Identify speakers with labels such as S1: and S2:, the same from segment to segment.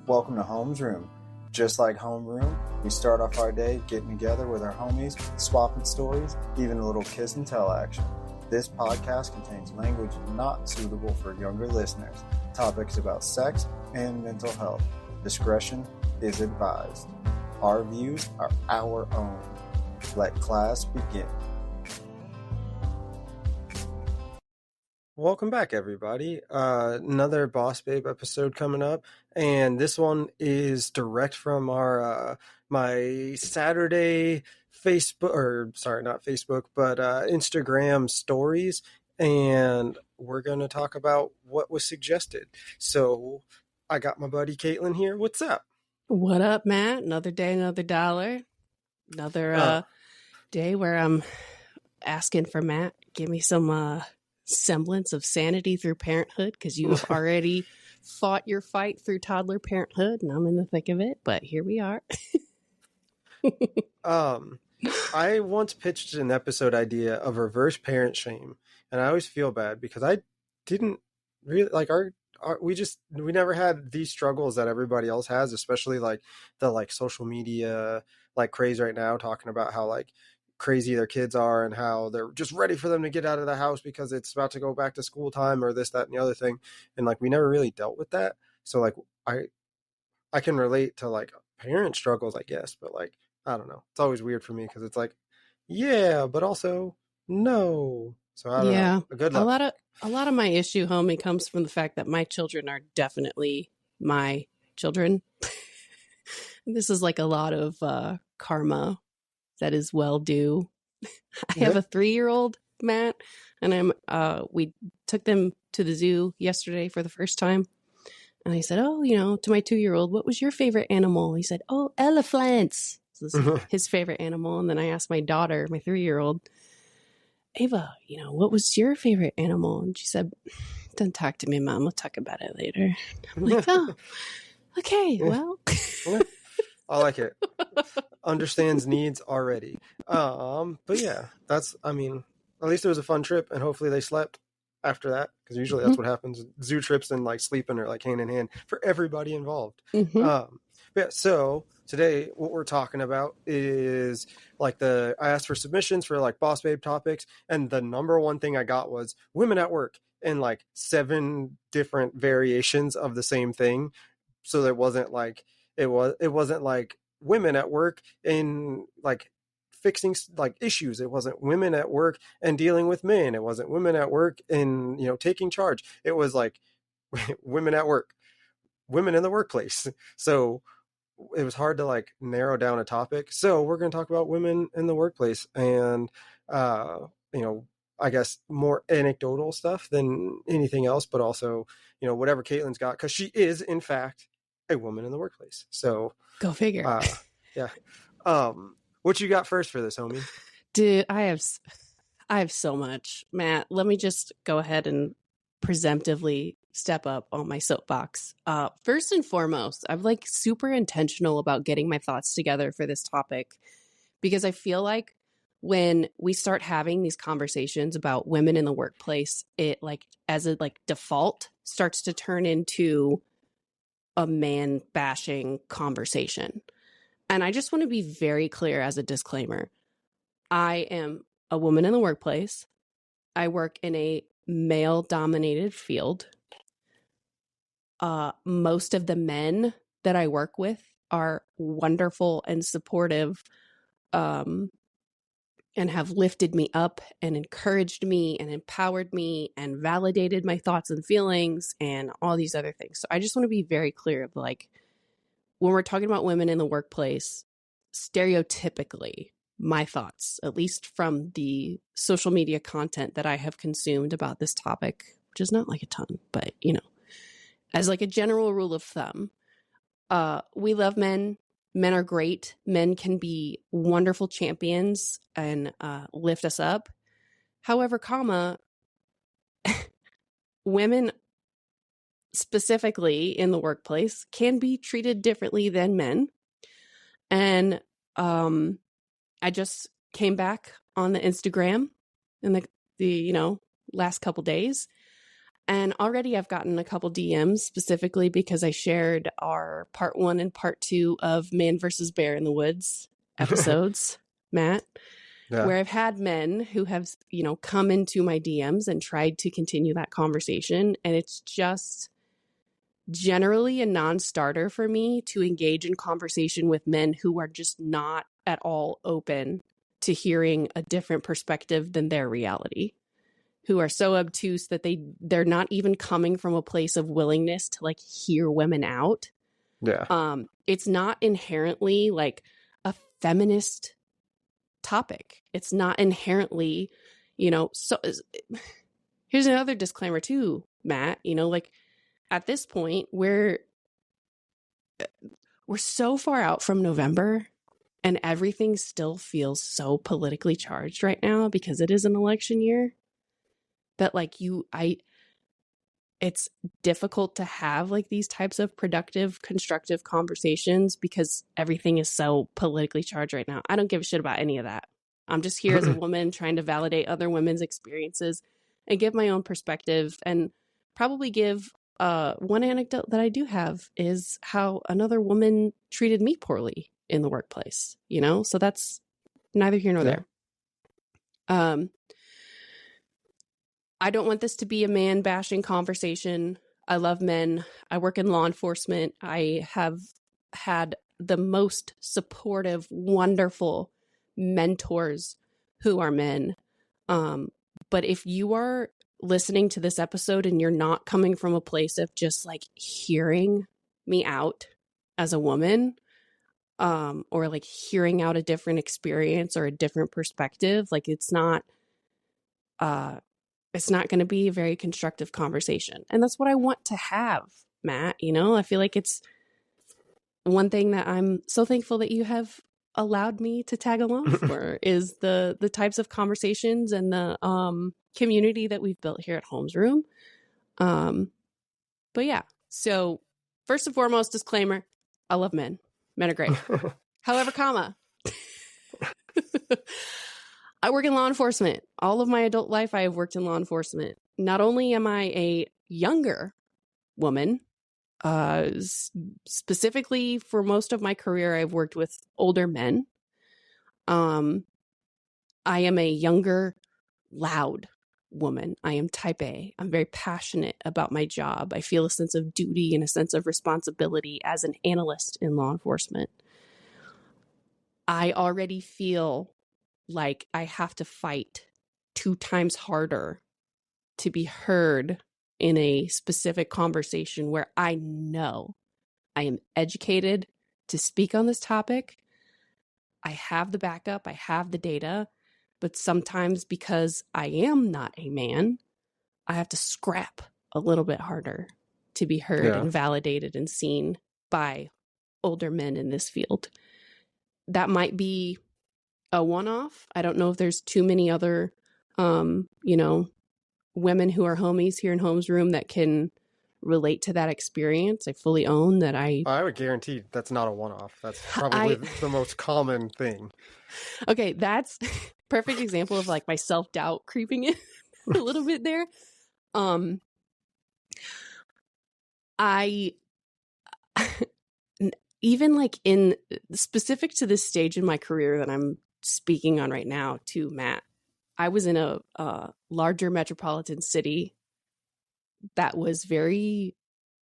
S1: Welcome to Home's Room. Just like Homeroom, we start off our day getting together with our homies, swapping stories, even a little kiss and tell action. This podcast contains language not suitable for younger listeners, topics about sex and mental health. Discretion is advised. Our views are our own. Let class begin. Welcome back, everybody. Another Boss Babe episode coming up, and this one is direct from our my Saturday Instagram stories, and we're gonna talk about what was suggested. So I got my buddy Kaitlin here. What's up?
S2: What up, Matt? Another day, another dollar. Another day where I'm asking for Matt, give me some semblance of sanity through parenthood, because you have already fought your fight through toddler parenthood, and I'm in the thick of it, but here we are.
S1: I once pitched an episode idea of reverse parent shame, and I always feel bad because I didn't really like we never had these struggles that everybody else has, especially like the social media craze right now, talking about how crazy their kids are and how they're just ready for them to get out of the house because it's about to go back to school time or this, that, and the other thing. And we never really dealt with that. So I can relate to parent struggles, I guess, but I don't know. It's always weird for me because it's yeah, but also no. So I don't know. Good luck.
S2: A lot of my issue, homie, comes from the fact that my children are definitely my children. This is a lot of karma that is well due. I have a 3-year-old, Matt, and we took them to the zoo yesterday for the first time. And I said, to my 2-year-old, what was your favorite animal? He said, elephants. So this is his favorite animal. And then I asked my daughter, my 3-year-old, Ava, what was your favorite animal? And she said, don't talk to me, Mom. We'll talk about it later. I'm like, oh, okay, well.
S1: I like it. Understands needs already. But yeah, at least it was a fun trip, and hopefully they slept after that, because usually that's what happens. Zoo trips and sleeping are hand in hand for everybody involved. Yeah, so today what we're talking about is I asked for submissions for Boss Babe topics, and the number one thing I got was women at work, and 7 different variations of the same thing. So there wasn't it wasn't women at work in fixing issues. It wasn't women at work and dealing with men. It wasn't women at work and taking charge. It was women at work, women in the workplace. So it was hard to narrow down a topic. So we're going to talk about women in the workplace, and I guess more anecdotal stuff than anything else, but also whatever Kaitlin's got, because she is in fact a woman in the workplace. So
S2: go figure.
S1: Yeah. What you got first for this, homie?
S2: Dude, I have so much. Matt, let me just go ahead and presumptively step up on my soapbox. First and foremost, I'm super intentional about getting my thoughts together for this topic, because I feel like when we start having these conversations about women in the workplace, it as a default starts to turn into a man bashing conversation. And I just want to be very clear as a disclaimer. I am a woman in the workplace. I work in a male dominated field. Most of the men that I work with are wonderful and supportive, and have lifted me up and encouraged me and empowered me and validated my thoughts and feelings and all these other things. So I just want to be very clear of when we're talking about women in the workplace, stereotypically, my thoughts, at least from the social media content that I have consumed about this topic, which is not a ton, but as a general rule of thumb, we love men. Men are great. Men can be wonderful champions and lift us up. However, women specifically in the workplace can be treated differently than men. And I just came back on the Instagram in the last couple days, And already I've gotten a couple DMs specifically because I shared our part 1 and part 2 of Man versus Bear in the Woods episodes, Matt, where I've had men who have, come into my DMs and tried to continue that conversation. And it's just generally a non-starter for me to engage in conversation with men who are just not at all open to hearing a different perspective than their reality, who are so obtuse that they're not even coming from a place of willingness to like hear women out.
S1: Yeah.
S2: It's not inherently like a feminist topic. It's not inherently, so here's another disclaimer too, Matt, like at this point we're so far out from November and everything still feels so politically charged right now because it is an election year that like it's difficult to have like these types of productive, constructive conversations because everything is so politically charged right now. I don't give a shit about any of that. I'm just here as a woman trying to validate other women's experiences and give my own perspective, and probably give one anecdote that I do have is how another woman treated me poorly in the workplace, so that's neither here nor there. I don't want this to be a man bashing conversation. I love men. I work in law enforcement. I have had the most supportive, wonderful mentors who are men. But if you are listening to this episode and you're not coming from a place of just like hearing me out as a woman, or like hearing out a different experience or a different perspective, like it's not going to be a very constructive conversation. And that's what I want to have, Matt. I feel like it's one thing that I'm so thankful that you have allowed me to tag along for is the types of conversations and the community that we've built here at Holmes Room. But yeah, so first and foremost, disclaimer, I love men. Men are great. However, I work in law enforcement. All of my adult life, I have worked in law enforcement. Not only am I a younger woman, specifically for most of my career, I've worked with older men. I am a younger, loud woman. I am type A. I'm very passionate about my job. I feel a sense of duty and a sense of responsibility as an analyst in law enforcement. I already feel like I have to fight 2 times harder to be heard in a specific conversation where I know I am educated to speak on this topic. I have the backup, I have the data, but sometimes because I am not a man, I have to scrap a little bit harder to be heard and validated and seen by older men in this field. That might be a one-off. I don't know if there's too many other, women who are homies here in Holmes Room that can relate to that experience. I fully own that. I
S1: would guarantee that's not a one-off. That's probably the most common thing.
S2: Okay, that's perfect example of like my self-doubt creeping in a little bit there. I even like in specific to this stage in my career that I'm speaking on right now to Matt, I was in a larger metropolitan city that was very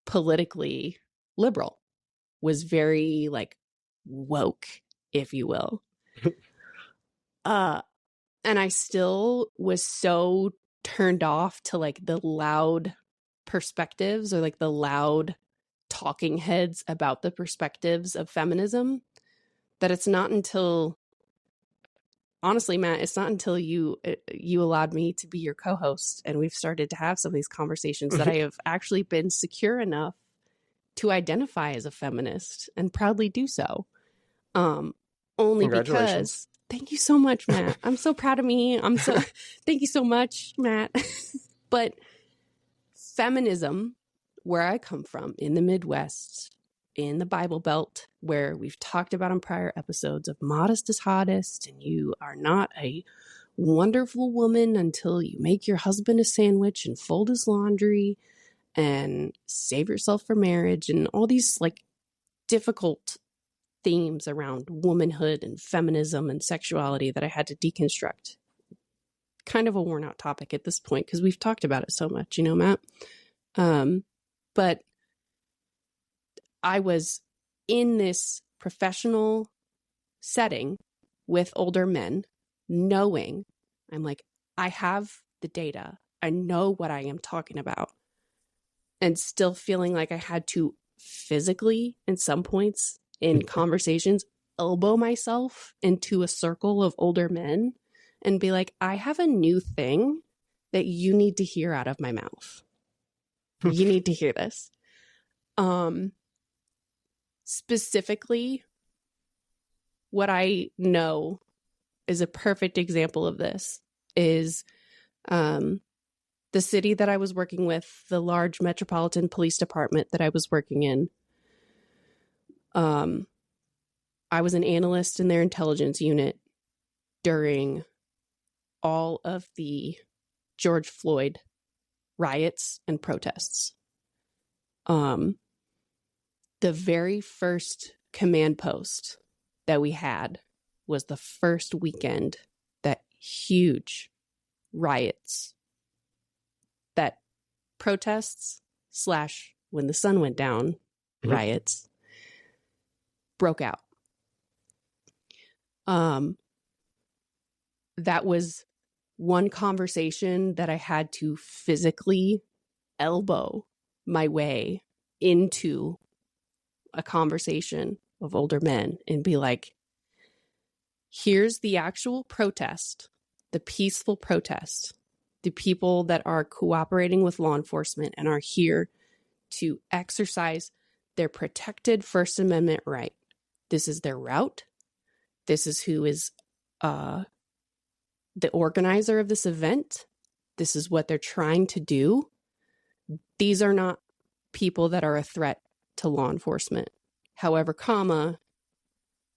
S2: politically liberal, was very like woke, if you will. And I still was so turned off to like the loud perspectives or like the loud talking heads about the perspectives of feminism that it's not until, honestly, Matt, it's not until you allowed me to be your co-host and we've started to have some of these conversations that I have actually been secure enough to identify as a feminist and proudly do so. Only because, thank you so much, Matt. I'm so proud of me. Thank you so much, Matt. But feminism, where I come from in the Midwest, in the Bible Belt, where we've talked about in prior episodes of modest is hottest, and you are not a wonderful woman until you make your husband a sandwich and fold his laundry and save yourself for marriage, and all these like difficult themes around womanhood and feminism and sexuality that I had to deconstruct. Kind of a worn out topic at this point because we've talked about it so much, you know, Matt. But I was in this professional setting with older men, knowing I'm like, I have the data, I know what I am talking about, and still feeling like I had to physically, in some points in conversations, elbow myself into a circle of older men and be like, I have a new thing that you need to hear out of my mouth. You need to hear this. Specifically, what I know is a perfect example of this is the city that I was working with, the large metropolitan police department that I was working in. I was an analyst in their intelligence unit during all of the George Floyd riots and protests. The very first command post that we had was the first weekend that huge riots, that protests / when the sun went down, riots broke out. That was one conversation that I had to physically elbow my way into a conversation of older men and be like, here's the actual protest, the peaceful protest, the people that are cooperating with law enforcement and are here to exercise their protected First Amendment right. This is their route. This is who is the organizer of this event. This is what they're trying to do. These are not people that are a threat to law enforcement. However,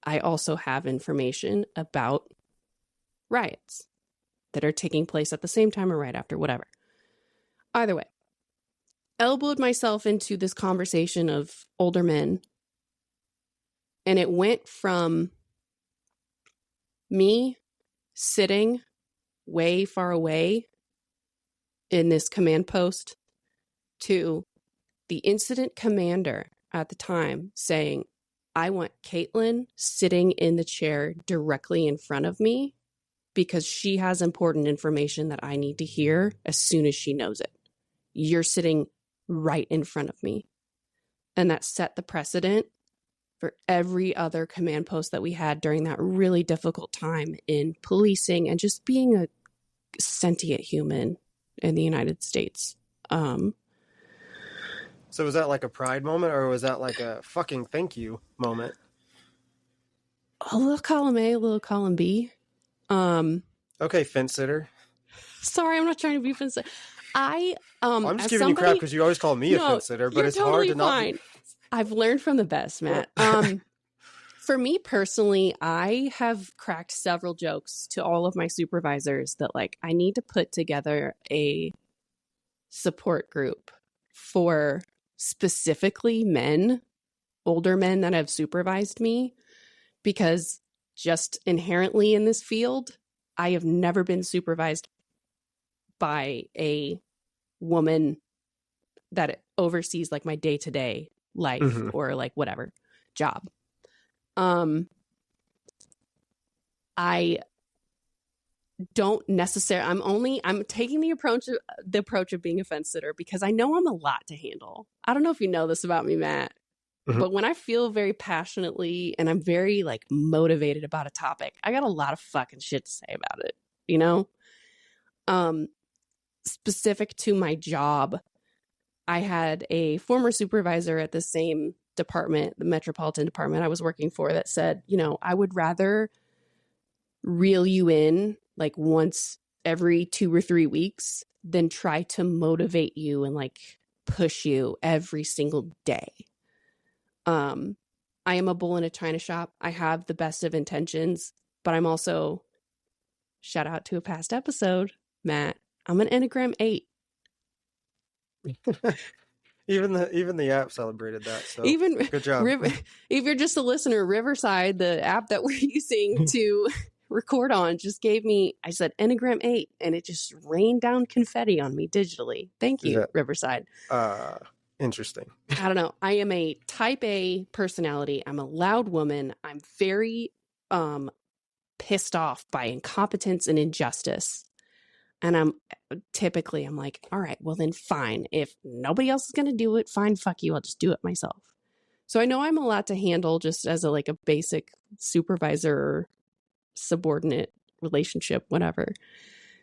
S2: I also have information about riots that are taking place at the same time or right after, whatever. Either way, elbowed myself into this conversation of older men, and it went from me sitting way far away in this command post to the incident commander at the time saying, I want Kaitlin sitting in the chair directly in front of me because she has important information that I need to hear as soon as she knows it. You're sitting right in front of me. And that set the precedent for every other command post that we had during that really difficult time in policing and just being a sentient human in the United States.
S1: So was that like a pride moment, or was that like a fucking thank you moment?
S2: A little column A, a little column B.
S1: Okay, fence sitter.
S2: Sorry, I'm not trying to be fence sitter.
S1: I'm just giving you crap because you always call me a fence sitter, but it's
S2: totally
S1: hard to
S2: fine.
S1: not.
S2: I've learned from the best, Matt. For me personally, I have cracked several jokes to all of my supervisors that like I need to put together a support group for specifically men, older men that have supervised me, because just inherently in this field, I have never been supervised by a woman that oversees like my day-to-day life or like whatever job. I don't necessarily, I'm taking the approach of being a fence sitter because I know I'm a lot to handle. I don't know if you know this about me, Matt, but when I feel very passionately and I'm very like motivated about a topic, I got a lot of fucking shit to say about it, you know? Specific to my job, I had a former supervisor at the same department, the metropolitan department I was working for, that said, you know, I would rather reel you in like once every 2 or 3 weeks than try to motivate you and like push you every single day. I am a bull in a china shop. I have the best of intentions, but I'm also shout out to a past episode, Matt, I'm an Enneagram 8.
S1: Even the app celebrated that. So
S2: Even
S1: good job.
S2: if you're just a listener, Riverside, the app that we're using to record on, just gave me, I said Enneagram 8, and it just rained down confetti on me digitally. Thank you, Riverside.
S1: Interesting.
S2: I don't know. I am a type A personality. I'm a loud woman. I'm very pissed off by incompetence and injustice. And I'm like, all right, well then fine. If nobody else is going to do it, fine, fuck you. I'll just do it myself. So I know I'm a lot to handle just as a basic supervisor or subordinate relationship, whatever.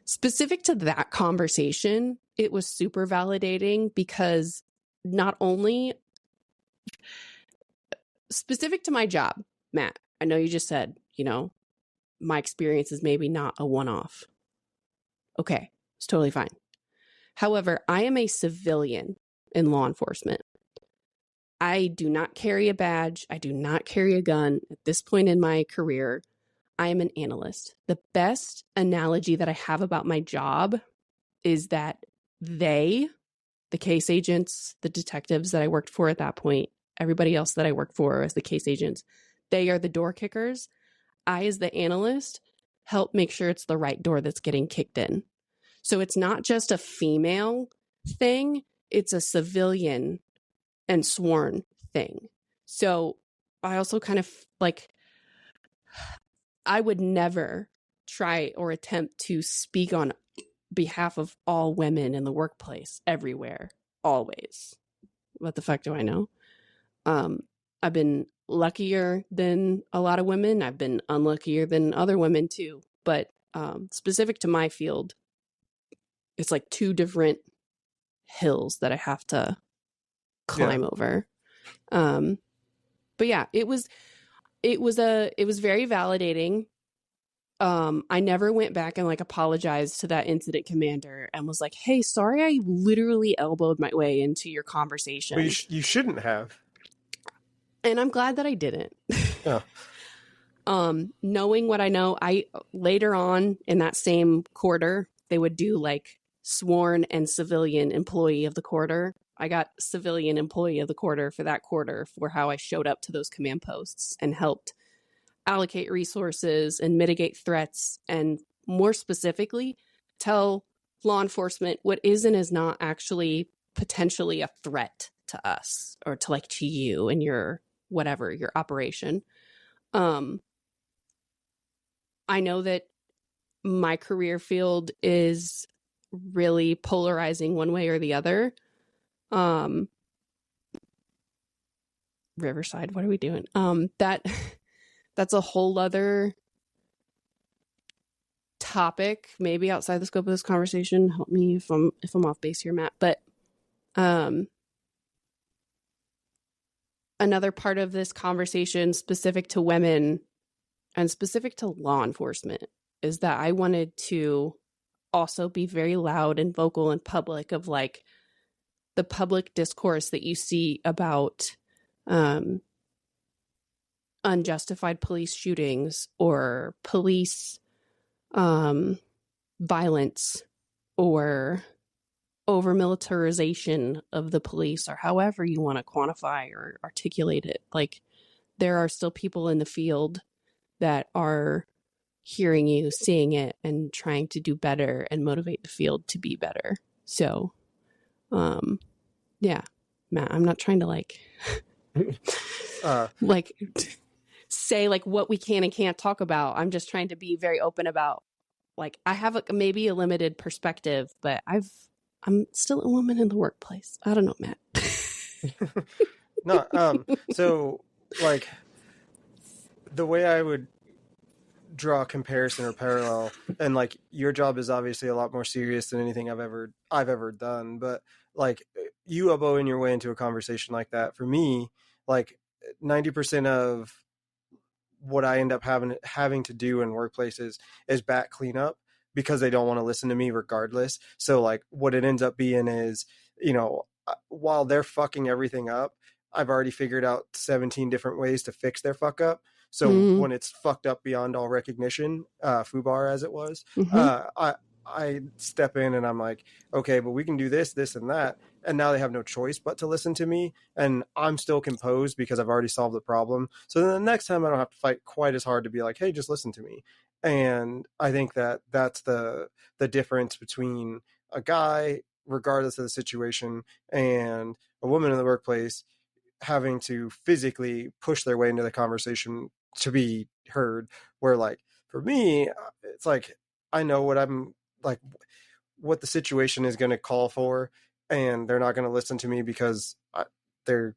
S2: Specific to that conversation, it was super validating because not only specific to my job, Matt, I know you just said, my experience is maybe not a one-off. Okay, it's totally fine. However, I am a civilian in law enforcement. I do not carry a badge. I do not carry a gun. At this point in my career, I am an analyst. The best analogy that I have about my job is that the case agents, the detectives that I worked for at that point, everybody else that I worked for as the case agents, they are the door kickers. I, as the analyst, help make sure it's the right door that's getting kicked in. So it's not just a female thing, it's a civilian and sworn thing. So I also kind of I would never try or attempt to speak on behalf of all women in the workplace, everywhere, always. What the fuck do I know? I've been luckier than a lot of women. I've been unluckier than other women too. But specific to my field, it's like two different hills that I have to climb over. But yeah, it was very validating. I never went back and apologized to that incident commander and was like, hey, sorry, I literally elbowed my way into your conversation.
S1: But you shouldn't have.
S2: And I'm glad that I didn't.
S1: Yeah.
S2: Knowing what I know, I later on in that same quarter, they would do sworn and civilian employee of the quarter. I got civilian employee of the quarter for that quarter for how I showed up to those command posts and helped allocate resources and mitigate threats, and more specifically, tell law enforcement what is and is not actually potentially a threat to us or to you and your whatever, your operation. I know that my career field is really polarizing one way or the other. Riverside, what are we doing? That's a whole other topic, maybe outside the scope of this conversation. Help me if I'm off base here, Matt. But another part of this conversation specific to women and specific to law enforcement is that I wanted to also be very loud and vocal in public of the public discourse that you see about unjustified police shootings or police violence or over militarization of the police, or however you want to quantify or articulate it. There are still people in the field that are hearing you, seeing it, and trying to do better and motivate the field to be better. So, yeah, Matt, I'm not trying to say what we can and can't talk about. I'm just trying to be very open about I have maybe a limited perspective, but I'm still a woman in the workplace. I don't know, Matt.
S1: No, so the way I would draw a comparison or parallel, and your job is obviously a lot more serious than anything I've ever done, but you elbowing your way into a conversation like that, for me, 90% of what I end up having to do in workplaces is back cleanup, because they don't want to listen to me regardless. So what it ends up being is, while they're fucking everything up, I've already figured out 17 different ways to fix their fuck up. So when it's fucked up beyond all recognition, FUBAR as it was, I step in and I'm like, okay, but we can do this, this, and that. And now they have no choice but to listen to me. And I'm still composed because I've already solved the problem. So then the next time I don't have to fight quite as hard to be like, hey, just listen to me. And I think that that's the difference between a guy, regardless of the situation, and a woman in the workplace having to physically push their way into the conversation to be heard. Where like for me, it's like I know what I'm like, what the situation is going to call for, and they're not going to listen to me because they're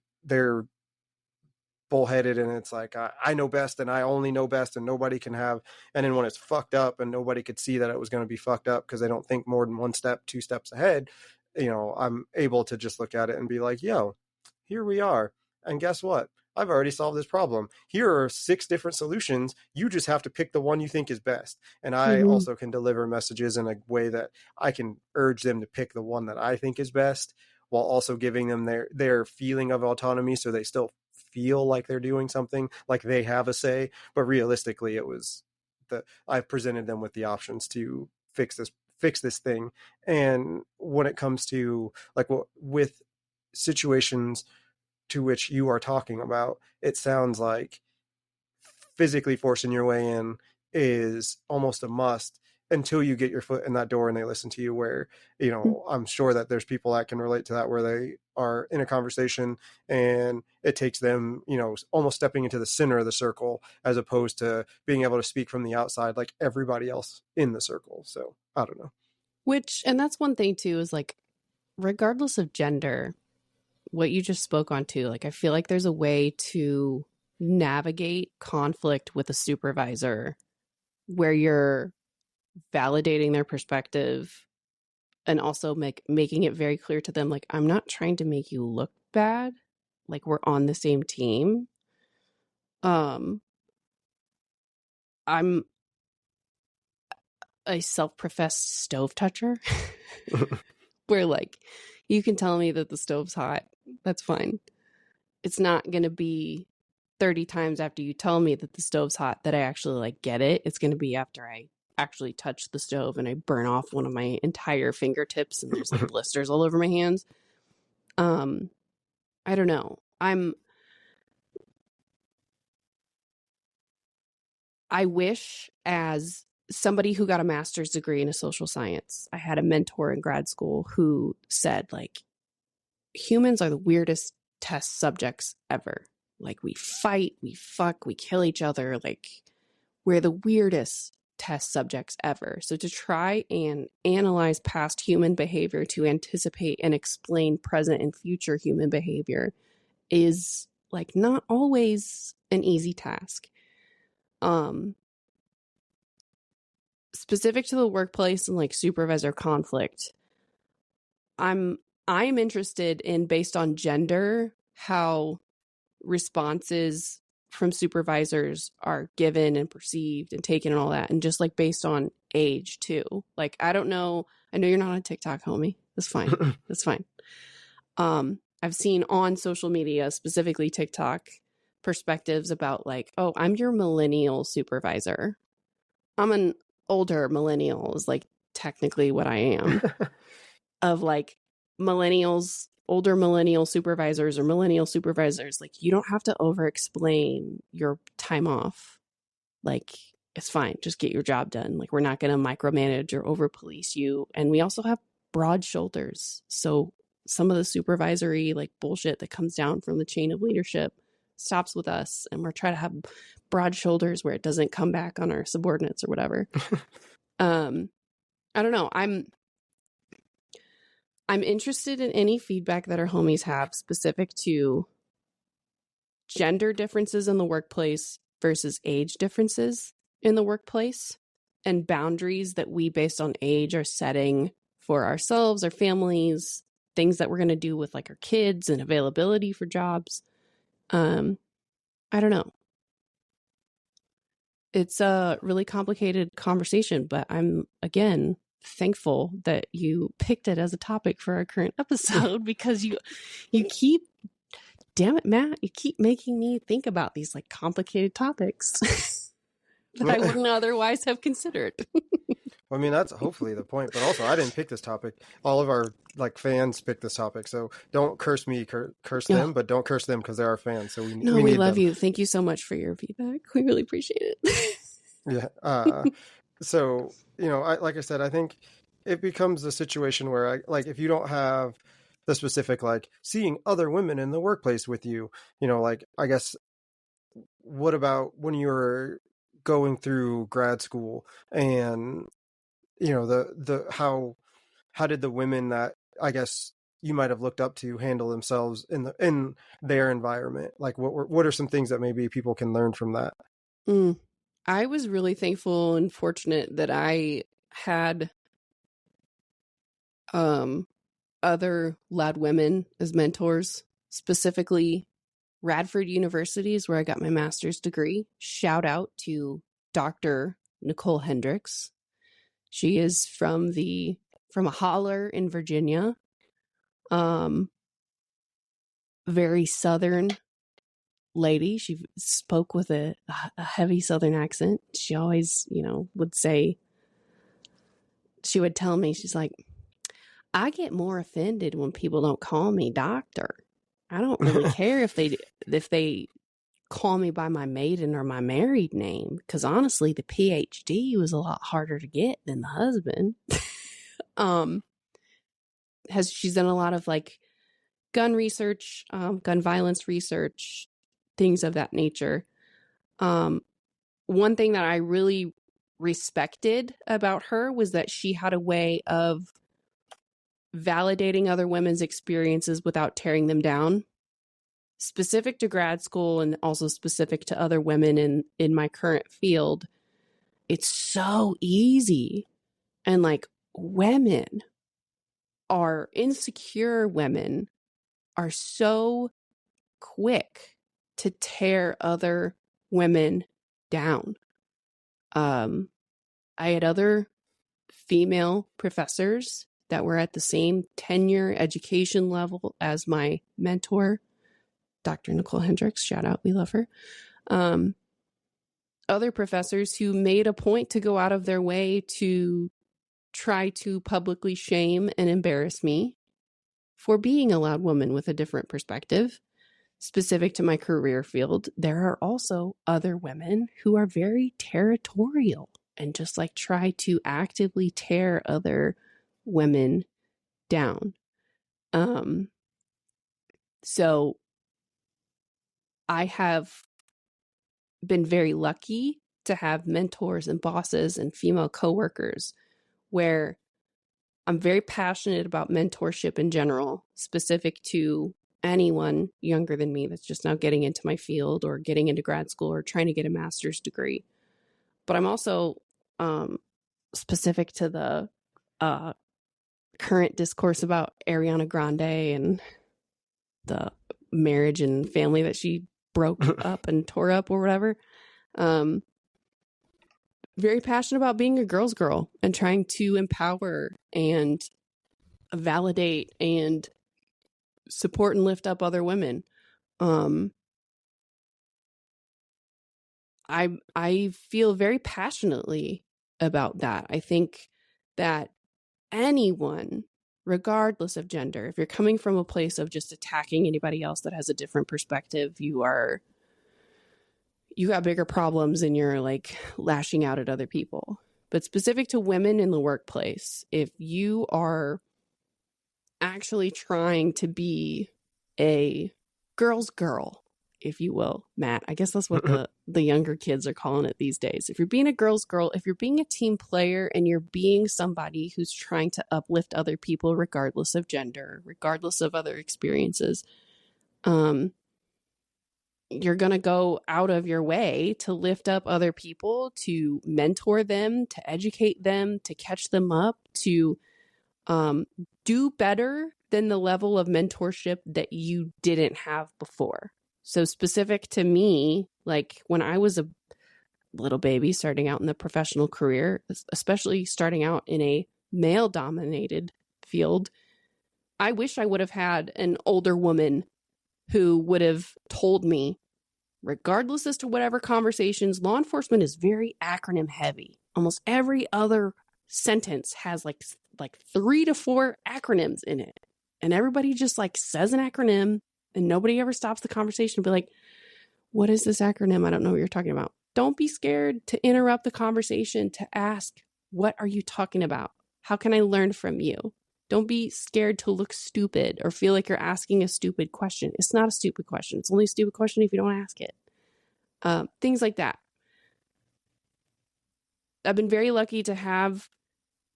S1: bullheaded, and it's like I know best and I only know best and nobody can have. And then when it's fucked up and nobody could see that it was going to be fucked up because they don't think more than one step, two steps ahead, I'm able to just look at it and be like, yo, here we are, and guess what, I've already solved this problem. Here are 6 different solutions. You just have to pick the one you think is best. And I also can deliver messages in a way that I can urge them to pick the one that I think is best, while also giving them their feeling of autonomy, so they still feel like they're doing something, like they have a say. But realistically, it was I've presented them with the options to fix this thing. And when it comes to like with situations to which you are talking about, it sounds like physically forcing your way in is almost a must until you get your foot in that door and they listen to you. Where, I'm sure that there's people that can relate to that, where they are in a conversation and it takes them, almost stepping into the center of the circle, as opposed to being able to speak from the outside like everybody else in the circle. So I don't know.
S2: And that's one thing too, is like, regardless of gender, what you just spoke on too, like I feel like there's a way to navigate conflict with a supervisor where you're validating their perspective and also making it very clear to them, like, I'm not trying to make you look bad, like we're on the same team. I'm a self-professed stove toucher where like you can tell me that the stove's hot, that's fine. It's not going to be 30 times after you tell me that the stove's hot that I actually like get it. It's going to be after I actually touch the stove and I burn off one of my entire fingertips and there's like blisters all over my hands. I don't know. I wish, as somebody who got a master's degree in a social science, I had a mentor in grad school who said, like, humans are the weirdest test subjects ever. Like, we fight, we fuck, we kill each other. Like, we're the weirdest test subjects ever. So to try and analyze past human behavior to anticipate and explain present and future human behavior is like not always an easy task. Specific to the workplace and like supervisor conflict, I'm interested in, based on gender, how responses from supervisors are given and perceived and taken and all that, and just like based on age too. Like, I don't know, I know you're not on TikTok, homie. That's fine. That's fine. I've seen on social media, specifically TikTok, perspectives about like, oh, I'm your millennial supervisor. I'm an older millennial is like technically what I am. Of like millennials, older millennial supervisors or millennial supervisors, like, you don't have to over explain your time off. Like, it's fine, just get your job done. Like, we're not going to micromanage or over police you. And we also have broad shoulders, so some of the supervisory like bullshit that comes down from the chain of leadership stops with us, and we're trying to have broad shoulders where it doesn't come back on our subordinates or whatever. I don't know. I'm interested in any feedback that our homies have specific to gender differences in the workplace versus age differences in the workplace, and boundaries that we, based on age, are setting for ourselves, our families, things that we're going to do with like our kids and availability for jobs. I don't know. It's a really complicated conversation, but I'm, again, thankful that you picked it as a topic for our current episode, because you keep damn it, Matt, you keep making me think about these like complicated topics that I wouldn't otherwise have considered.
S1: I mean, that's hopefully the point. But also, I didn't pick this topic. All of our like fans picked this topic, so don't curse me, curse them, but don't curse them because they're our fans. So we
S2: we love
S1: them.
S2: you. Thank you so much for your feedback. We really appreciate it.
S1: Yeah. So like I said, I think it becomes a situation where like if you don't have the specific like seeing other women in the workplace with you, like I guess what about when you're going through grad school and the how did the women that I guess you might have looked up to handle themselves in their environment? Like what are some things that maybe people can learn from that?
S2: I was really thankful and fortunate that I had other loud women as mentors, specifically Radford University is where I got my master's degree. Shout out to Dr. Nicole Hendricks. She is from a holler in Virginia. Very Southern lady. She spoke with a heavy Southern accent. She always, would say, she would tell me, she's like, I get more offended when people don't call me doctor. I don't really care if they call me by my maiden or my married name, because honestly, the PhD was a lot harder to get than the husband. She's done a lot of like gun research, gun violence research, things of that nature. One thing that I really respected about her was that she had a way of validating other women's experiences without tearing them down. Specific to grad school and also specific to other women in my current field, it's so easy. And like insecure women are so quick to tear other women down. I had other female professors that were at the same tenure education level as my mentor, Dr. Nicole Hendricks. Shout out, we love her. Other professors who made a point to go out of their way to try to publicly shame and embarrass me for being a loud woman with a different perspective. Specific to my career field, there are also other women who are very territorial and just like try to actively tear other women down. So I have been very lucky to have mentors and bosses and female coworkers where I'm very passionate about mentorship in general, specific to anyone younger than me that's just now getting into my field or getting into grad school or trying to get a master's degree. But I'm also specific to the current discourse about Ariana Grande and the marriage and family that she broke up and tore up or whatever. Very passionate about being a girl's girl and trying to empower and validate and support and lift up other women. I feel very passionately about that. I think that anyone, regardless of gender, if you're coming from a place of just attacking anybody else that has a different perspective, you got bigger problems and you're like lashing out at other people. But specific to women in the workplace, if you are actually trying to be a girl's girl, if you will, Matt, I guess that's what the younger kids are calling it these days. If you're being a girl's girl, if you're being a team player and you're being somebody who's trying to uplift other people, regardless of gender, regardless of other experiences, you're going to go out of your way to lift up other people, to mentor them, to educate them, to catch them up, to do better than the level of mentorship that you didn't have before. So specific to me, like when I was a little baby starting out in the professional career, especially starting out in a male-dominated field, I wish I would have had an older woman who would have told me, regardless as to whatever conversations, law enforcement is very acronym heavy. Almost every other sentence has like 3 to 4 acronyms in it. And everybody just like says an acronym and nobody ever stops the conversation and be like, what is this acronym? I don't know what you're talking about. Don't be scared to interrupt the conversation to ask, what are you talking about? How can I learn from you? Don't be scared to look stupid or feel like you're asking a stupid question. It's not a stupid question. It's only a stupid question if you don't ask it. Things like that. I've been very lucky to have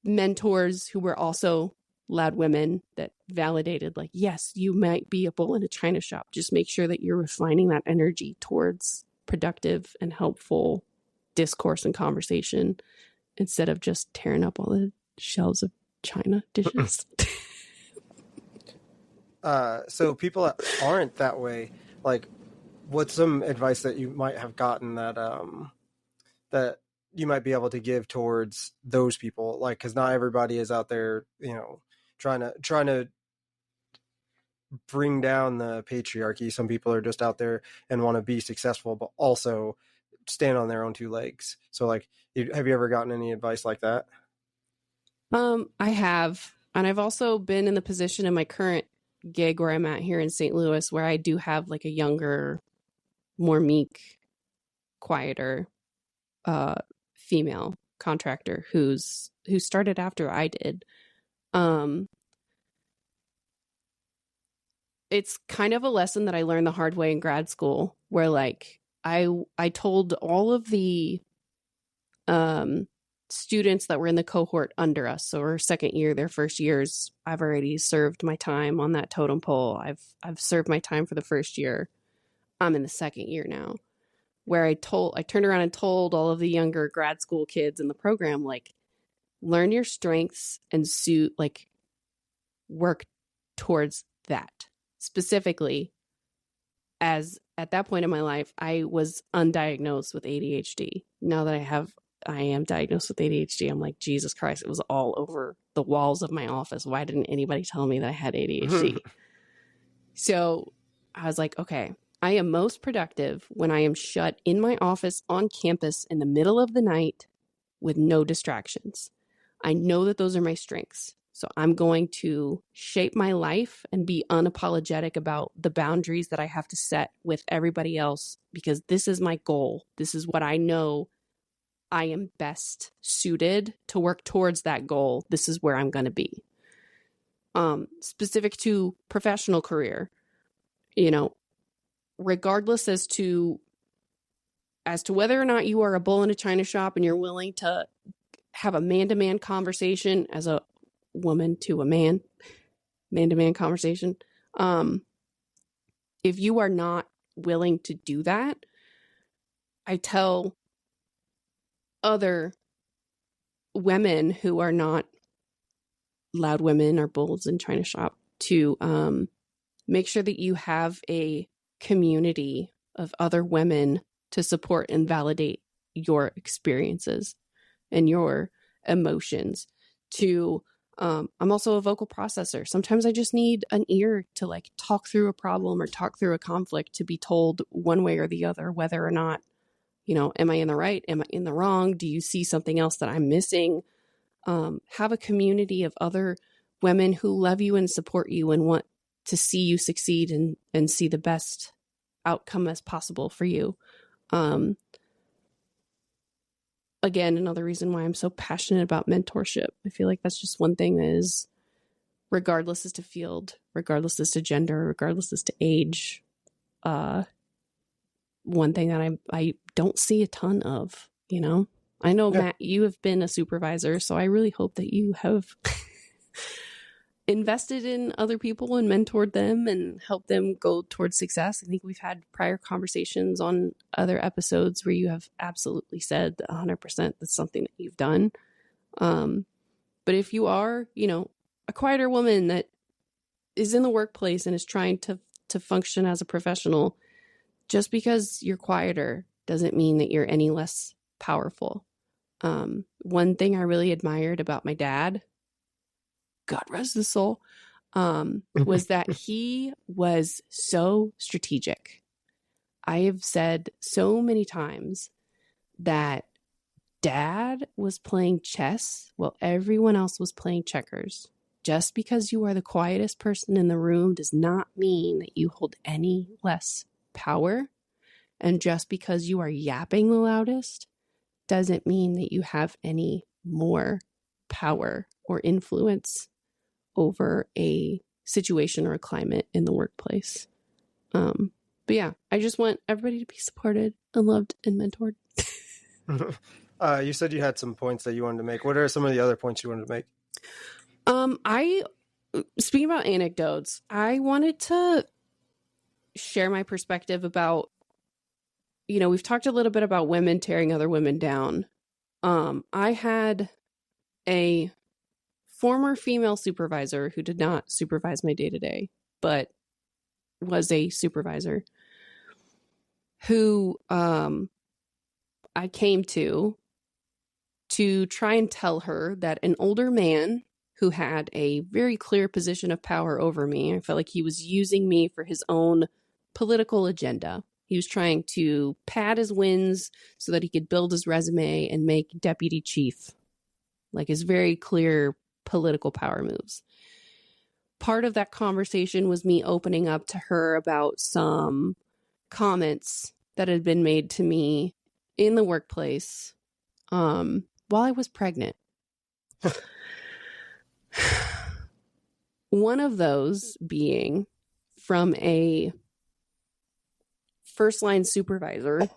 S2: mentors who were also loud women that validated, like, yes, you might be a bull in a china shop. Just make sure that you're refining that energy towards productive and helpful discourse and conversation instead of just tearing up all the shelves of china dishes.
S1: So people that aren't that way, like, what's some advice that you might have gotten that that you might be able to give towards those people? Like, because not everybody is out there, trying to bring down the patriarchy. Some people are just out there and want to be successful, but also stand on their own 2 legs. So, like, have you ever gotten any advice like that?
S2: I have, and I've also been in the position in my current gig where I'm at here in St. Louis, where I do have like a younger, more meek, quieter, female contractor who started after I did. It's kind of a lesson that I learned the hard way in grad school, where like I told all of the students that were in the cohort under us, so our second year, their first years, I've already served my time on that totem pole. I've served my time for the first year. I'm in the second year now, where I turned around and told all of the younger grad school kids in the program, like, learn your strengths and work towards that. Specifically, as at that point in my life, I was undiagnosed with ADHD. Now that I am diagnosed with ADHD, I'm like, Jesus Christ, it was all over the walls of my office. Why didn't anybody tell me that I had ADHD? So I was like, okay, I am most productive when I am shut in my office on campus in the middle of the night with no distractions. I know that those are my strengths. So I'm going to shape my life and be unapologetic about the boundaries that I have to set with everybody else, because this is my goal. This is what I know I am best suited to work towards that goal. This is where I'm going to be. Specific to professional career, regardless as to whether or not you are a bull in a china shop and you're willing to have a man-to-man conversation as a woman to a man-to-man conversation. If you are not willing to do that, I tell other women who are not loud women or bulls in china shop to make sure that you have a community of other women to support and validate your experiences and your emotions. I'm also a vocal processor. Sometimes I just need an ear to like talk through a problem or talk through a conflict, to be told one way or the other whether or not, am I in the right? Am I in the wrong? Do you see something else that I'm missing? Have a community of other women who love you and support you and want to see you succeed and see the best outcome as possible for you. Again, another reason why I'm so passionate about mentorship. I feel like that's just one thing that is, regardless as to field, regardless as to gender, regardless as to age, one thing that I don't see a ton of, I know, yeah. Matt, you have been a supervisor, so I really hope that you have invested in other people and mentored them and helped them go towards success. I think we've had prior conversations on other episodes where you have absolutely said 100% that's something that you've done. But if you are, a quieter woman that is in the workplace and is trying to function as a professional, just because you're quieter doesn't mean that you're any less powerful. One thing I really admired about my dad, God rest his soul, was that he was so strategic. I have said so many times that Dad was playing chess while everyone else was playing checkers. Just because you are the quietest person in the room does not mean that you hold any less power. And just because you are yapping the loudest doesn't mean that you have any more power or influence over a situation or a climate in the workplace. But yeah, I just want everybody to be supported and loved and mentored.
S1: You said you had some points that you wanted to make. What are some of the other points you wanted to make?
S2: Speaking about anecdotes, I wanted to share my perspective about, we've talked a little bit about women tearing other women down. I had a former female supervisor who did not supervise my day-to-day, but was a supervisor who I came to try and tell her that an older man who had a very clear position of power over me, I felt like he was using me for his own political agenda. He was trying to pad his wins so that he could build his resume and make deputy chief, like his very clear political power moves. Part of that conversation was me opening up to her about some comments that had been made to me in the workplace while I was pregnant. One of those being from a first line supervisor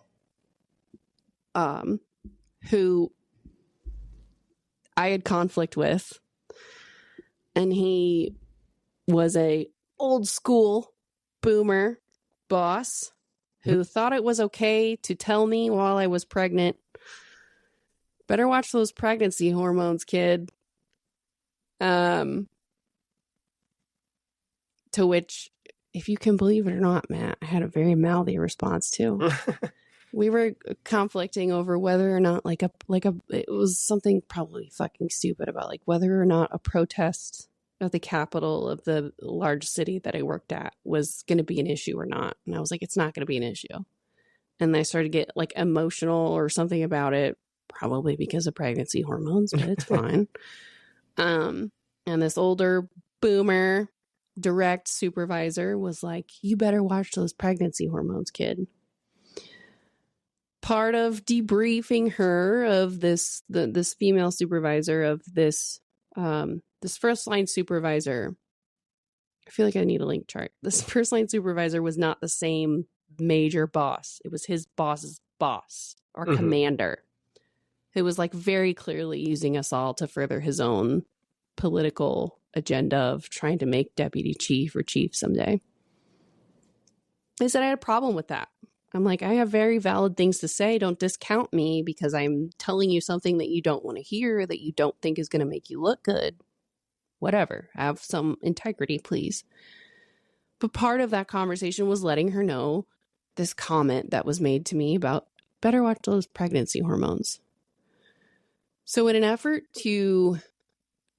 S2: who I had conflict with, and he was a old school boomer boss who thought it was okay to tell me while I was pregnant, better watch those pregnancy hormones, kid. To which, if you can believe it or not, Matt, I had a very mouthy response too. We were conflicting over whether or not it was something probably fucking stupid about like whether or not a protest at the capital of the large city that I worked at was going to be an issue or not. And I was like, it's not going to be an issue. And I started to get like emotional or something about it, probably because of pregnancy hormones, but it's fine. And this older boomer direct supervisor was like, you better watch those pregnancy hormones, kid. Part of debriefing her of this female supervisor of this first line supervisor, I feel like I need a link chart. This first line supervisor was not the same major boss. It was his boss's boss or commander, who was like very clearly using us all to further his own political agenda of trying to make deputy chief or chief someday. I said I had a problem with that. I'm like, I have very valid things to say. Don't discount me because I'm telling you something that you don't want to hear, that you don't think is going to make you look good. Whatever. Have some integrity, please. But part of that conversation was letting her know this comment that was made to me about better watch those pregnancy hormones. So in an effort to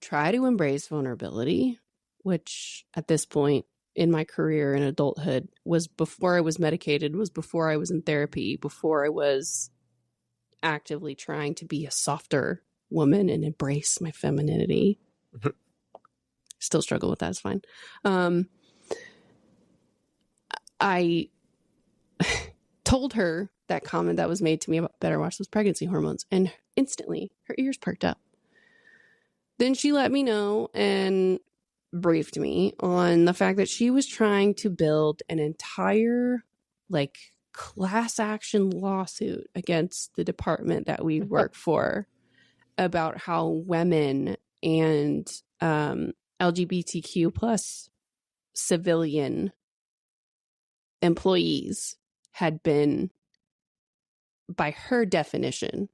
S2: try to embrace vulnerability, which at this point in my career in adulthood was before I was medicated, was before I was in therapy, before I was actively trying to be a softer woman and embrace my femininity. Still struggle with that. It's fine. I told her that comment that was made to me about better watch those pregnancy hormones, and instantly her ears perked up. Then she let me know and briefed me on the fact that she was trying to build an entire like class action lawsuit against the department that we work for about how women and LGBTQ plus civilian employees had been, by her definition,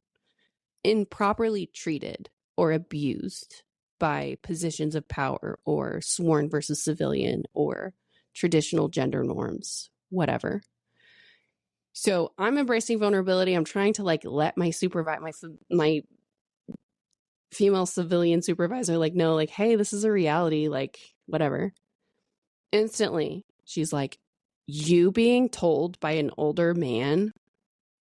S2: improperly treated or abused by positions of power or sworn versus civilian or traditional gender norms, whatever. So I'm embracing vulnerability. I'm trying to like let my female civilian supervisor like know like, hey, this is a reality. Like whatever. Instantly, she's like, you being told by an older man,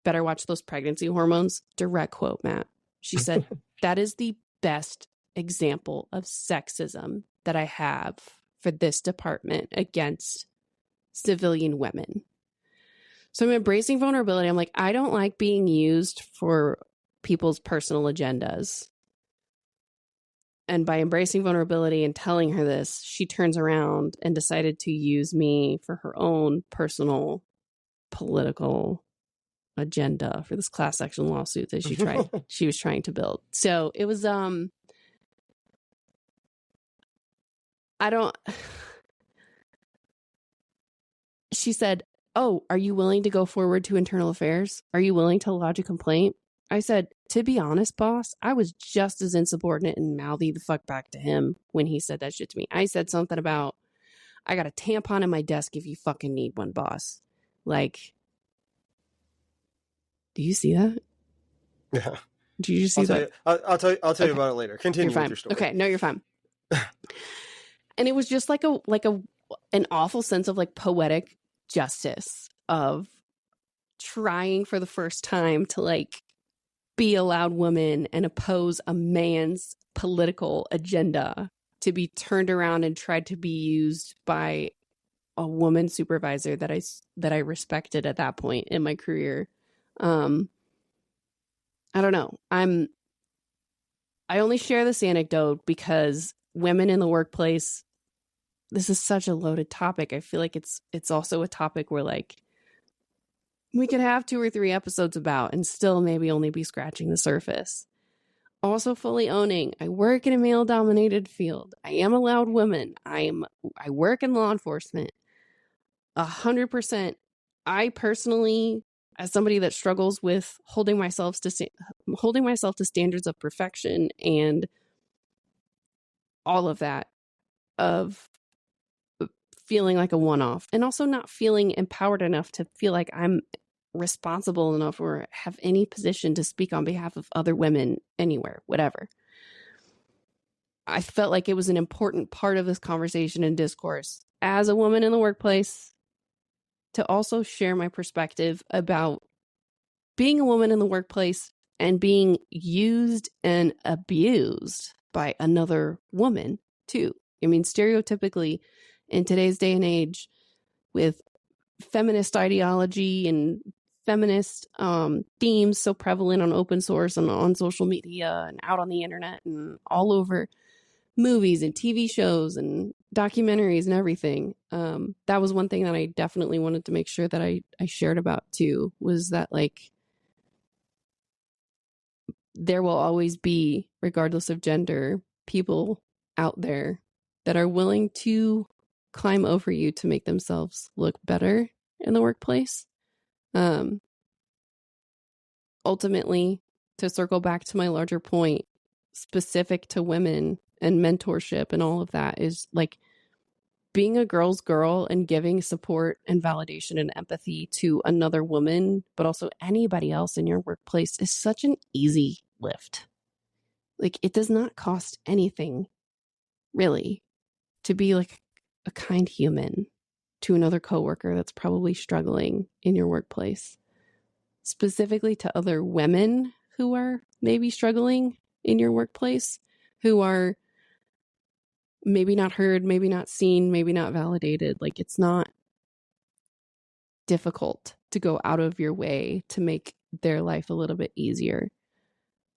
S2: better watch those pregnancy hormones. Direct quote, Matt. She said, that is the best example of sexism that I have for this department against civilian women. So I'm embracing vulnerability. I'm like, I don't like being used for people's personal agendas. And by embracing vulnerability and telling her this, she turns around and decided to use me for her own personal political agenda for this class action lawsuit that she was trying to build. So it was she said, oh, are you willing to go forward to internal affairs? Are you willing to lodge a complaint? I said, to be honest, boss, I was just as insubordinate and mouthy the fuck back to him when he said that shit to me. I said something about, I got a tampon in my desk if you fucking need one, boss. Like, do you see that?
S1: Yeah.
S2: Do you see that?
S1: I'll tell you about it later. Continue with your story.
S2: Okay, no, you're fine. And it was just like an awful sense of like poetic justice of trying for the first time to like be a loud woman and oppose a man's political agenda to be turned around and tried to be used by a woman supervisor that I respected at that point in my career. I don't know. I only share this anecdote because women in the workplace, this is such a loaded topic. I feel like it's also a topic where like we could have 2 or 3 episodes about and still maybe only be scratching the surface. Also fully owning, I work in a male-dominated field. I am a loud woman. I work in law enforcement. 100%. I personally, as somebody that struggles with holding myself to standards of perfection and all of that, of feeling like a one-off and also not feeling empowered enough to feel like I'm responsible enough or have any position to speak on behalf of other women anywhere, whatever. I felt like it was an important part of this conversation and discourse as a woman in the workplace to also share my perspective about being a woman in the workplace and being used and abused by another woman too. I mean, stereotypically in today's day and age with feminist ideology and feminist themes so prevalent on open source and on social media and out on the internet and all over movies and TV shows and documentaries and everything. That was one thing that I definitely wanted to make sure that I shared about too, was that like there will always be, regardless of gender, people out there that are willing to climb over you to make themselves look better in the workplace. Ultimately, to circle back to my larger point, specific to women and mentorship and all of that, is like being a girl's girl and giving support and validation and empathy to another woman, but also anybody else in your workplace is such an easy lift. Like, it does not cost anything, really, to be like a kind human to another coworker that's probably struggling in your workplace. Specifically to other women who are maybe struggling in your workplace, who are maybe not heard, maybe not seen, maybe not validated. Like, it's not difficult to go out of your way to make their life a little bit easier.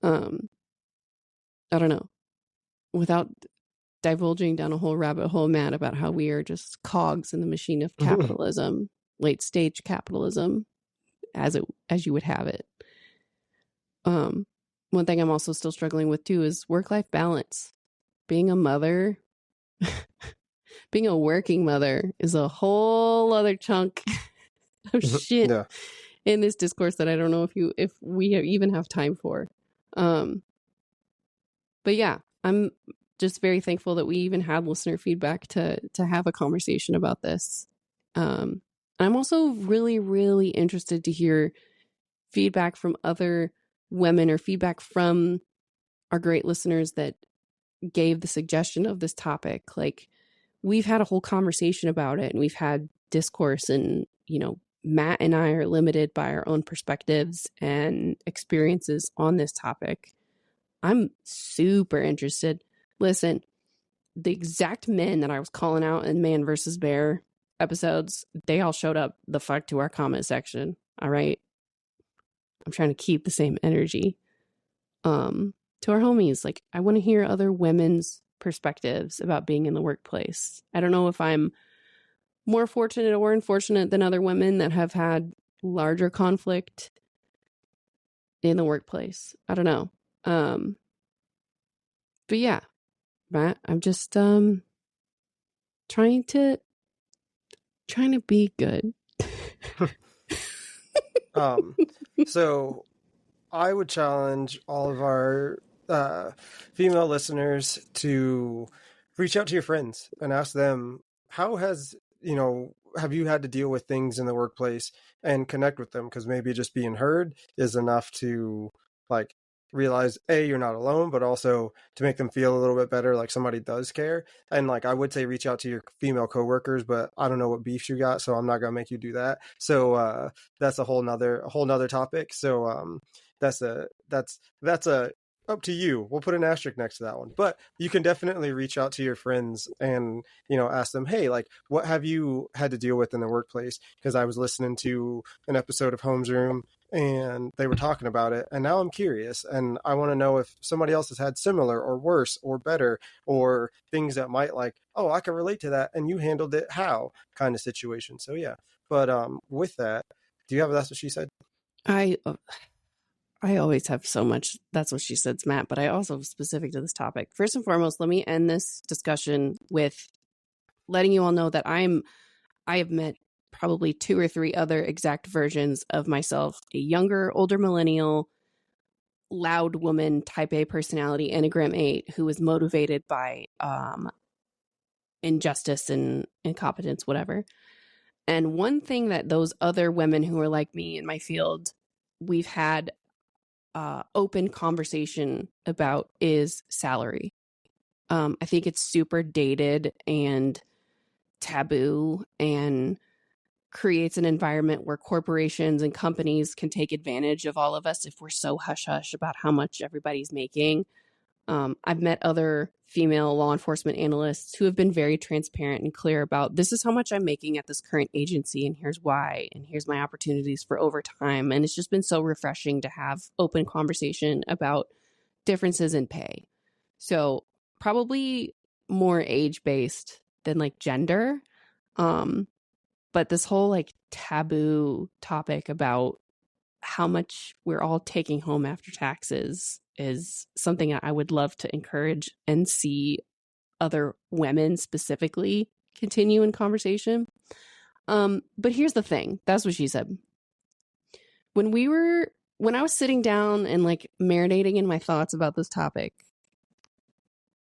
S2: I don't know. Without divulging down a whole rabbit hole, Matt, about how we are just cogs in the machine of capitalism, late stage capitalism, as you would have it. One thing I'm also still struggling with too is work-life balance. Being a mother, being a working mother is a whole other chunk of shit in this discourse that I don't know if we even have time for. But yeah, I'm just very thankful that we even had listener feedback to have a conversation about this. I'm also really, really interested to hear feedback from other women or feedback from our great listeners that gave the suggestion of this topic. Like, we've had a whole conversation about it, and we've had discourse, and, you know, Matt and I are limited by our own perspectives and experiences on this topic. I'm super interested. Listen, the exact men that I was calling out in Man versus Bear episodes, they all showed up the fuck to our comment section. All right. I'm trying to keep the same energy. To our homies, like, I want to hear other women's perspectives about being in the workplace. I don't know if I'm more fortunate or unfortunate than other women that have had larger conflict in the workplace. I don't know. But yeah, Matt, I'm just trying to be good.
S1: So I would challenge all of our female listeners to reach out to your friends and ask them, how has, have you had to deal with things in the workplace, and connect with them? Because maybe just being heard is enough to, like, realize, A, you're not alone, but also to make them feel a little bit better, like somebody does care. And, like, I would say reach out to your female coworkers, but I don't know what beefs you got, so I'm not gonna make you do that. So that's a whole nother topic. So that's up to you. We'll put an asterisk next to that one, but you can definitely reach out to your friends and, ask them, hey, like, what have you had to deal with in the workplace? Because I was listening to an episode of Home's Room, and they were talking about it, and now I'm curious, and I want to know if somebody else has had similar or worse or better, or things that might, like, oh, I can relate to that, and you handled it how, kind of situation. So yeah. But with that, do you have That's What She Said?
S2: I always have so much That's What She Said, Matt, but I also, specific to this topic, first and foremost, let me end this discussion with letting you all know that I have met probably 2 or 3 other exact versions of myself: a younger, older millennial, loud woman, type A personality, Enneagram 8, who was motivated by injustice and incompetence, whatever. And one thing that those other women who are like me in my field, we've had open conversation about is salary. I think it's super dated and taboo, and creates an environment where corporations and companies can take advantage of all of us if we're so hush-hush about how much everybody's making. I've met other female law enforcement analysts who have been very transparent and clear about, this is how much I'm making at this current agency, and here's why, and here's my opportunities for overtime. And it's just been so refreshing to have open conversation about differences in pay. So probably more age-based than, like, gender. But this whole, like, taboo topic about how much we're all taking home after taxes is something I would love to encourage and see other women specifically continue in conversation. But here's the thing. That's what she said. When I was sitting down and, like, marinating in my thoughts about this topic,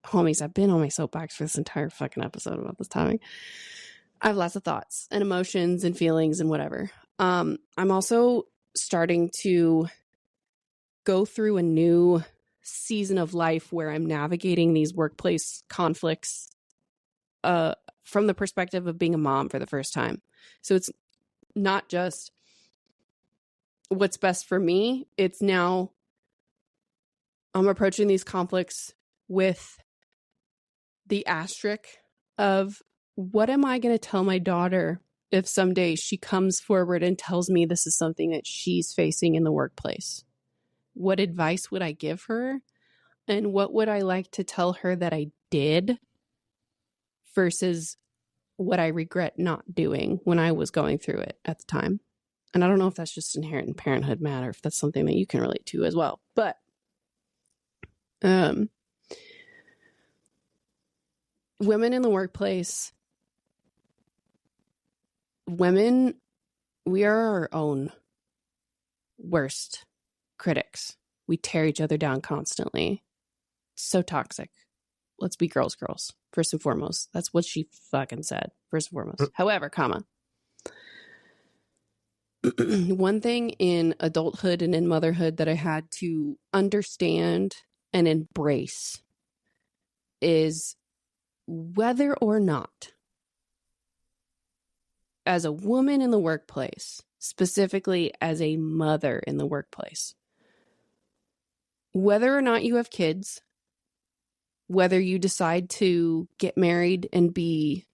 S2: homies, I've been on my soapbox for this entire fucking episode about this topic. I have lots of thoughts and emotions and feelings and whatever. I'm also starting to go through a new season of life where I'm navigating these workplace conflicts from the perspective of being a mom for the first time. So it's not just what's best for me. It's now I'm approaching these conflicts with the asterisk of, what am I going to tell my daughter if someday she comes forward and tells me this is something that she's facing in the workplace? What advice would I give her? And what would I like to tell her that I did versus what I regret not doing when I was going through it at the time? And I don't know if that's just inherent in parenthood, Matt, or if that's something that you can relate to as well. But women in the workplace, women, we are our own worst critics. We tear each other down constantly. It's so toxic. Let's be girls, first and foremost. That's what she fucking said, first and foremost. However, one thing in adulthood and in motherhood that I had to understand and embrace is whether or not, as a woman in the workplace, specifically as a mother in the workplace, whether or not you have kids, whether you decide to get married and be,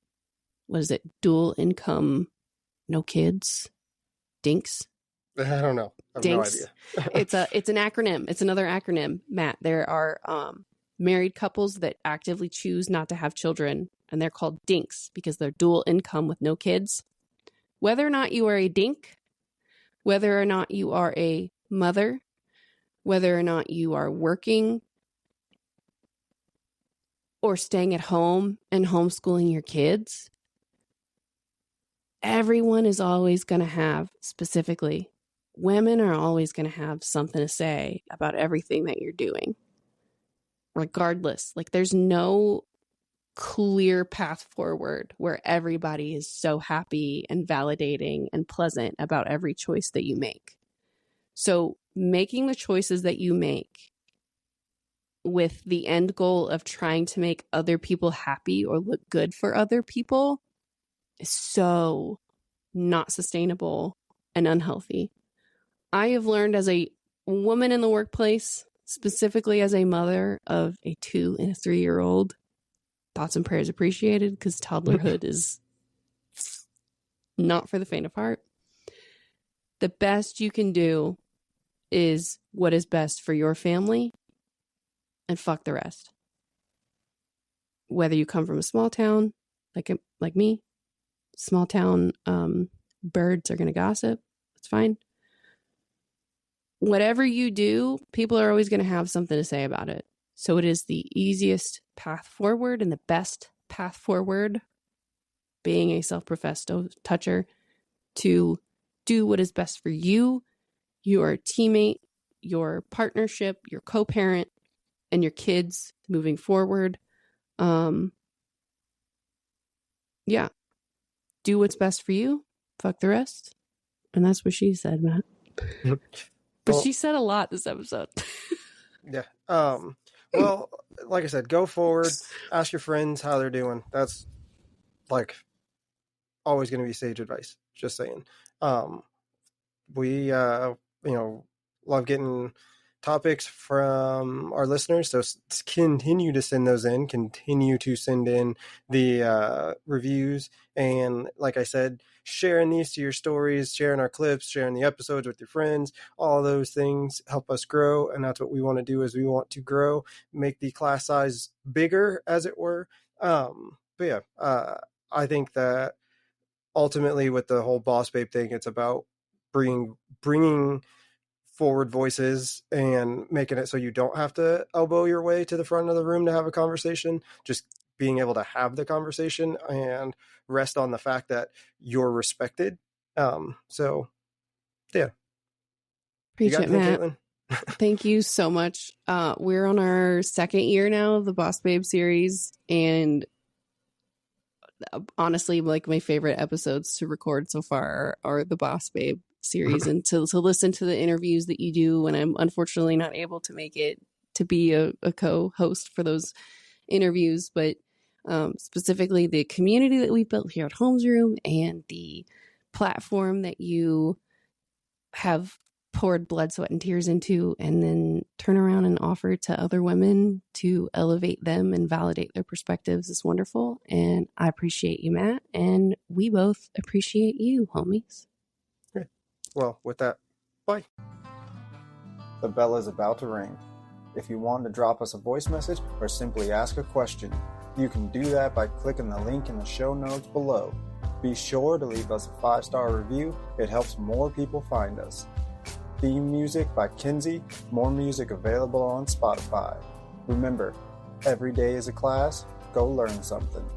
S2: dual income, no kids, dinks?
S1: I don't know. I have
S2: Dinks.
S1: no idea.
S2: It's an acronym. It's another acronym, Matt. There are married couples that actively choose not to have children, and they're called dinks because they're dual income with no kids. Whether or not you are a dink, whether or not you are a mother, whether or not you are working or staying at home and homeschooling your kids, everyone is always going to have, specifically, women are always going to have something to say about everything that you're doing. Regardless, like there's no clear path forward where everybody is so happy and validating and pleasant about every choice that you make. So making the choices that you make with the end goal of trying to make other people happy or look good for other people is so not sustainable and unhealthy. I have learned as a woman in the workplace, specifically as a mother of a 2 and a 3-year-old, thoughts and prayers appreciated, because toddlerhood is not for the faint of heart. The best you can do is what is best for your family, and fuck the rest. Whether you come from a small town, like me, small town, birds are going to gossip. It's fine. Whatever you do, people are always going to have something to say about it. So it is the easiest path forward and the best path forward, being a self-professed toucher, to do what is best for you, your teammate, your partnership, your co-parent, and your kids moving forward. Yeah. Do what's best for you. Fuck the rest. And that's what she said, Matt. But she said a lot this episode.
S1: Yeah. Well, like I said, go forward. Ask your friends how they're doing. That's like always going to be sage advice. Just saying. We love getting topics from our listeners, so continue to send those in. Continue to send in the reviews, and like I said, sharing these to your stories, sharing our clips, sharing the episodes with your friends. All those things help us grow, and that's what we want to do. Is we want to grow, make the class size bigger, as it were. But yeah, I think that ultimately with the whole Boss Babe thing, it's about bringing forward voices and making it so you don't have to elbow your way to the front of the room to have a conversation. Just being able to have the conversation and rest on the fact that you're respected. So yeah.
S2: Preach it, Matt. Kaitlin? Thank you so much. We're on our 2nd year now of the Boss Babe series, and honestly, like my favorite episodes to record so far are the Boss Babe series, and to listen to the interviews that you do when I'm unfortunately not able to make it to be a co-host for those interviews, but specifically the community that we've built here at Holmes Room and the platform that you have poured blood, sweat, and tears into, and then turn around and offer to other women to elevate them and validate their perspectives is wonderful. And I appreciate you, Matt, and we both appreciate you, homies.
S1: Well, with that, bye.
S3: The bell is about to ring. If you want to drop us a voice message or simply ask a question, you can do that by clicking the link in the show notes below. Be sure to leave us a 5-star review. It helps more people find us. Theme music by Kinsey. More music available on Spotify. Remember, every day is a class. Go learn something.